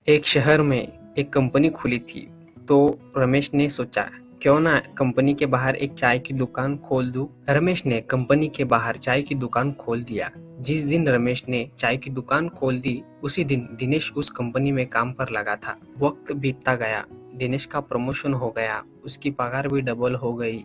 एक शहर में एक कंपनी खुली थी। तो रमेश ने सोचा, क्यों ना कंपनी के बाहर एक चाय की दुकान खोल दूं। रमेश ने कंपनी के बाहर चाय की दुकान खोल दिया। जिस दिन रमेश ने चाय की दुकान खोल दी, उसी दिन दिनेश उस कंपनी में काम पर लगा था। वक्त बीतता गया, दिनेश का प्रमोशन हो गया, उसकी पगार भी डबल हो गई।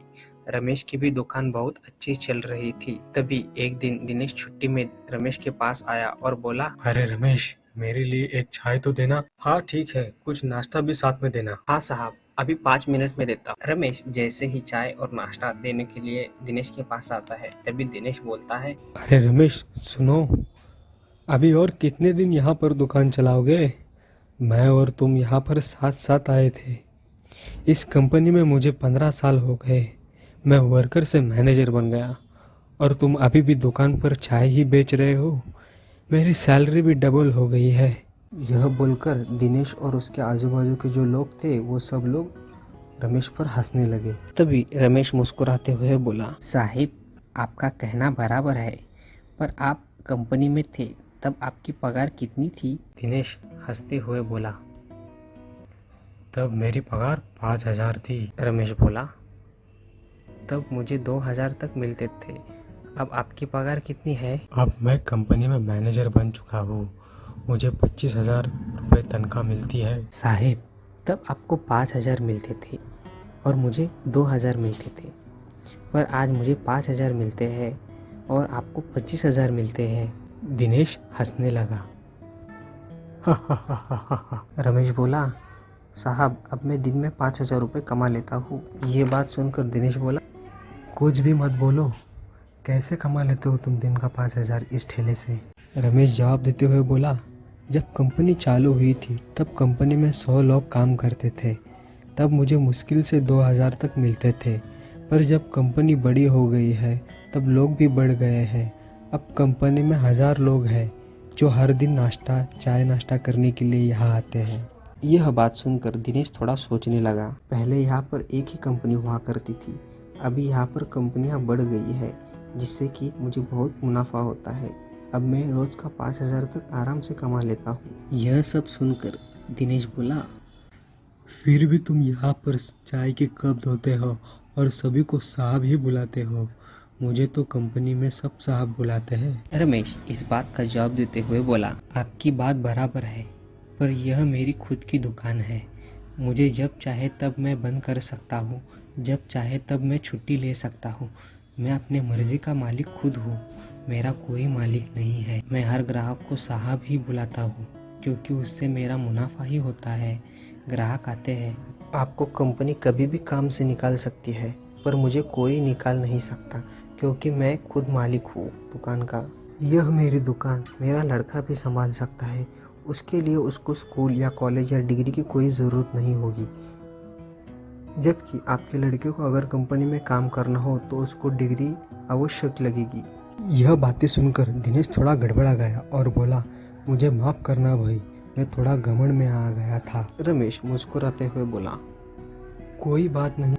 रमेश की भी दुकान बहुत अच्छी चल रही थी। तभी एक दिन दिनेश छुट्टी में रमेश के पास आया और बोला, अरे रमेश, मेरे लिए एक चाय तो देना। हाँ ठीक है, कुछ नाश्ता भी साथ में देना। हाँ साहब, अभी 5 मिनट में देता हूँ। रमेश जैसे ही चाय और नाश्ता देने के लिए दिनेश के पास आता है, तभी दिनेश बोलता है, अरे रमेश सुनो, अभी और कितने दिन यहाँ पर दुकान चलाओगे? मैं और तुम यहाँ पर साथ साथ आए थे। इस कंपनी में मुझे 15 साल हो गए। मैं वर्कर से मैनेजर बन गया और तुम अभी भी दुकान पर चाय ही बेच रहे हो। मेरी सैलरी भी डबल हो गई है। यह बोलकर दिनेश और उसके आजू बाजू के जो लोग थे वो सब लोग रमेश पर हंसने लगे। तभी रमेश मुस्कुराते हुए बोला, साहिब, आपका कहना बराबर है, पर आप कंपनी में थे तब आपकी पगार कितनी थी? दिनेश हंसते हुए बोला, तब मेरी पगार 5,000 थी। रमेश बोला, तब मुझे 2000 तक मिलते थे। अब आपकी पगार कितनी है? अब मैं कंपनी में मैनेजर बन चुका हूँ। मुझे 25,000 रुपये तनख्वाह मिलती है। साहिब, तब आपको 5,000 मिलते थे और मुझे 2,000 मिलते थे, पर आज मुझे 5,000 मिलते हैं और आपको 25,000 मिलते हैं। दिनेश हंसने लगा। रमेश बोला, साहब अब मैं दिन में 5,000 रुपये कमा लेता हूँ। ये बात सुनकर दिनेश बोला, कुछ भी मत बोलो, कैसे कमा लेते हो तुम दिन का 5,000 इस ठेले से? रमेश जवाब देते हुए बोला, जब कंपनी चालू हुई थी तब कंपनी में 100 लोग काम करते थे। तब मुझे मुश्किल से 2,000 तक मिलते थे। पर जब कंपनी बड़ी हो गई है तब लोग भी बढ़ गए हैं। अब कंपनी में 1,000 लोग हैं जो हर दिन चाय नाश्ता करने के लिए यहाँ आते हैं। यह बात सुनकर दिनेश थोड़ा सोचने लगा। पहले यहाँ पर एक ही कंपनी हुआ करती थी, अभी यहाँ पर कंपनियाँ बढ़ गई है जिससे कि मुझे बहुत मुनाफा होता है। अब मैं रोज़ का 5,000 तक आराम से कमा लेता हूँ। यह सब सुनकर दिनेश बोला, फिर भी तुम यहाँ पर चाय के कप धोते हो और सभी को साहब ही बुलाते हो। मुझे तो कंपनी में सब साहब बुलाते हैं। रमेश इस बात का जवाब देते हुए बोला, आपकी बात बराबर है, पर यह मेरी खुद की दुकान है। मुझे जब चाहे तब मैं बंद कर सकता हूँ, जब चाहे तब मैं छुट्टी ले सकता हूँ। मैं अपने मर्जी का मालिक खुद हूँ, मेरा कोई मालिक नहीं है। मैं हर ग्राहक को साहब ही बुलाता हूँ क्योंकि उससे मेरा मुनाफा ही होता है। ग्राहक आते हैं। आपको कंपनी कभी भी काम से निकाल सकती है, पर मुझे कोई निकाल नहीं सकता क्योंकि मैं खुद मालिक हूँ दुकान का। यह मेरी दुकान मेरा लड़का भी संभाल सकता है। उसके लिए उसको स्कूल या कॉलेज या डिग्री की कोई ज़रूरत नहीं होगी, जबकि आपके लड़के को अगर कंपनी में काम करना हो तो उसको डिग्री आवश्यक लगेगी। यह बातें सुनकर दिनेश थोड़ा गड़बड़ा गया और बोला, मुझे माफ़ करना भाई, मैं थोड़ा घमंड में आ गया था। रमेश मुस्कुराते हुए बोला, कोई बात नहीं,